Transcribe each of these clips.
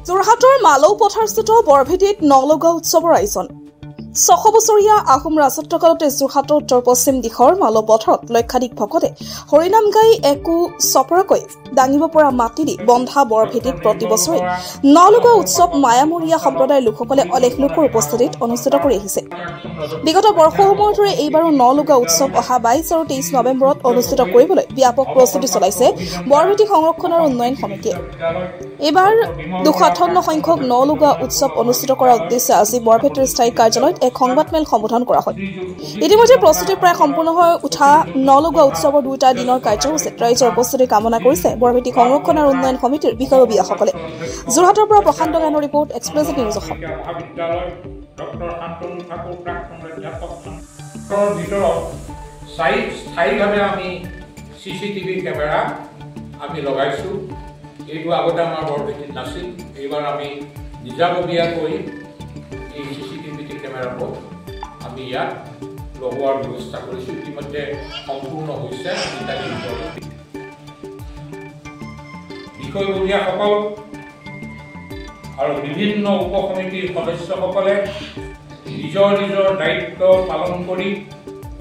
যোৰহাটৰ মালৌ পথাৰস্থিত বৰভেটিত নলগা উৎসৱৰ আয়োজন ৬০০ বছৰীয়া আহোম ৰাজত্বকালতে যোৰহাটৰ উত্তৰ পশ্চিম দিশৰ মালৌ পথাৰত লক্ষাধিক ভকতে হৰিনাম গাই একো চপৰাকৈ দাঙিব পৰা মাটি দি বন্ধা বৰভেটিত প্ৰতি বছৰে নলগা উৎসৱ মায়ামৰীয়া সম্প্ৰদায়ৰ লোকসকলে অলেখ লোকৰ উপস্থিতিত অনুষ্ঠিত কৰি আহিছে। বিগত বৰ্ষসমূহৰ দৰে এইবাৰো নলগা উৎসৱ অহা ২২ আৰু ২৩ নৱেম্বৰত অনুষ্ঠিত কৰিবলৈ ব্যাপক প্ৰস্তুতি চলাইছে বৰভেটি সংৰক্ষণ আৰু উন্নয়ন সমিতিয়ে। এইবাৰ ২৫৮ সংখ্যক নলগা উৎসৱ অনুষ্ঠিত কৰাৰ উদ্দেশ্যে আজি বৰভেটিৰ স্থায়ী কাৰ্যালয়ত এক সংবাদমেল সম্বোধন কৰা হয়। ইতিমধ্যে প্ৰস্তুতি প্ৰায় সম্পূৰ্ণ হৈ উঠা নলগা উৎসৱৰ ২টা দিনৰ কাৰ্যসূচীত ৰাইজৰ উপস্থিতি কামনা কৰিছে বৰভেটি সংৰক্ষণ আৰু উন্নয়ন সমিতিৰ বিষয়ববীয়াসকলে। যোৰহাটৰ পৰা প্ৰশান্ত গানৰ ৰিপৰ্ট এক্সপ্ৰেছ নিউজ অসম। স্থায়ীভাৱে আমি CCTV কেমেৰা আমি লগাইছোঁ। এইটো আগতে আমাৰ বৰভেটিত নাছিল। এইবাৰ আমি নিজাববীয়াকৈ এই CCTV কেমেৰাবোৰ আমি ইয়াত লগোৱাৰ ব্যৱস্থা কৰিছোঁ। ইতিমধ্যে সম্পূৰ্ণ হৈছে। বিষয়ববীয়াসকল আৰু বিভিন্ন উপসমিতিৰ সদস্যসকলে নিজৰ নিজৰ দায়িত্ব পালন কৰি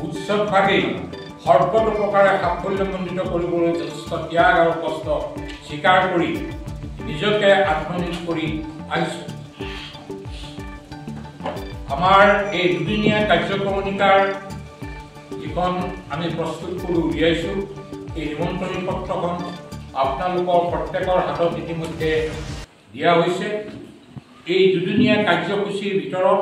উৎসৱভাগেই সৰ্বতো প্ৰকাৰে সাফল্যমণ্ডিত কৰিবলৈ যথেষ্ট ত্যাগ আৰু কষ্ট স্বীকাৰ কৰি নিজকে আত্মনিয়োগ কৰি আহিছোঁ। আমাৰ এই দুদিনীয়া কাৰ্যক্ৰমণিকাৰ যিখন আমি প্ৰস্তুত কৰি উলিয়াইছোঁ, এই নিমন্ত্ৰণী পত্ৰখন আপোনালোকৰ প্ৰত্যেকৰ হাতত ইতিমধ্যে দিয়া হৈছে। এই দুদিনীয়া কাৰ্যসূচীৰ ভিতৰত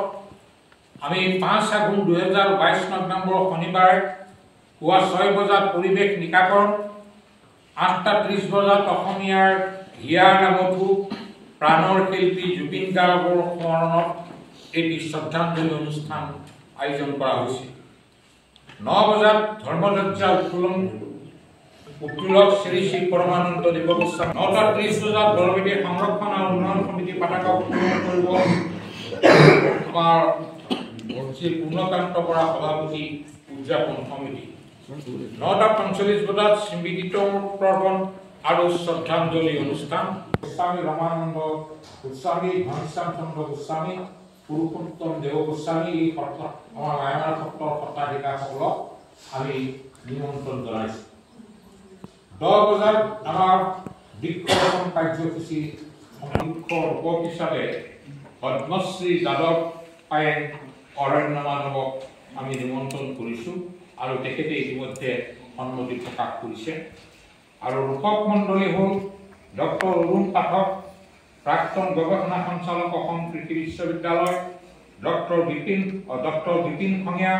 আমি ৫ আঘোণ ২০২২ নৱেম্বৰ শনিবাৰ পুৱা ৬ বজাত পৰিৱেশ নিকাকৰণ, ৮টা ৩০ বজাত অসমীয়াৰ হিয়াৰ নামতো প্ৰাণৰ শিল্পী জুবিন গাৰ্গৰ স্মৰণত এটি শ্ৰদ্ধাঞ্জলি অনুষ্ঠান আয়োজন কৰা হৈছে। ৯ বজাত ধৰ্মযাত্ৰা উত্তোলক শ্ৰী শ্ৰী পৰমানন্দ দেৱ গোস্বামী, ৯টা ৩০ বজাত বৰভেটি সংৰক্ষণ আৰু উন্নয়ন সমিতি পতাকা উত্তোলন কৰিব আমাৰ শ্ৰী পূৰ্ণকান্ত বৰা সভাপতি উদযাপন সমিতি। ৯টা ৪৫ বজাত স্মৃতিত প্ৰৱণ আৰু শ্ৰদ্ধাঞ্জলি অনুষ্ঠান। গোস্বামী ৰমানন্দ গোস্বামী, ঘনশ্যাম চন্দ্ৰ গোস্বামী, পুৰুষোত্তম দেৱ গোস্বামী, এই সত্ৰ আমাৰ মায়ামাৰ সত্ৰৰ সত্ৰাধিকাৰসকলক আমি নিমন্ত্ৰণ জনাইছোঁ। ১০ বজাত আমাৰ বৃক্ষৰোপণ কাৰ্যসূচী বৃক্ষৰোপক হিচাপে পদ্মশ্ৰী যাদৱ পায়েং অৰণ্য মাধৱক আমি নিমন্ত্ৰণ কৰিছোঁ আৰু তেখেতে ইতিমধ্যে সন্মতি প্ৰকাশ কৰিছে। আৰু ৰূপক মণ্ডলী হ'ল ডক্টৰ অৰুণ পাঠক, প্ৰাক্তন গৱেষণা সঞ্চালক অসম কৃষি বিশ্ববিদ্যালয়, ডক্টৰ বিপিন খঙীয়া,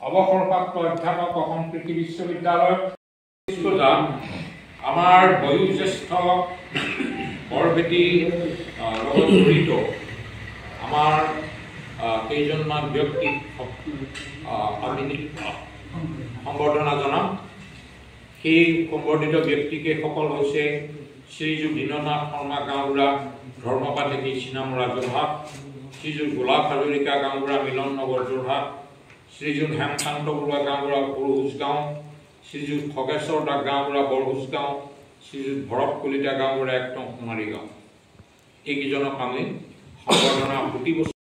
অৱসৰপ্ৰাপ্ত অধ্যাপক অসম কৃষি বিশ্ববিদ্যালয়। আমাৰ বয়োজ্যেষ্ঠ বৰভেটি লগত জড়িত আমাৰ কেইজনমান ব্যক্তিক আমি সম্বৰ্ধনা জনাম। সেই সম্বৰ্ধিত ব্যক্তিকেইসকল হৈছে শ্ৰীযুত দীননাথ শৰ্মা গাঁওবুঢ়া, ধৰ্মপাতেকী চিনামৰা যোৰহাট, শ্ৰীযুত গোলাপ হাজৰিকা গাঁওবুঢ়া, মিলন নগৰ যোৰহাট, শ্ৰীযুত হেমকান্ত বৰুৱা গাঁওবুঢ়া, বৰহুজগাঁও, শ্ৰীযুত খগেশ্বৰ দাস গাঁওবুঢ়া, বৰহুজগাঁও, শ্ৰীযুত ভৰত কলিতা গাঁওবুঢ়া, একদম সোণাৰী গাঁও। এইকেইজনক আমি সম্বৰ্ধনা প্ৰতি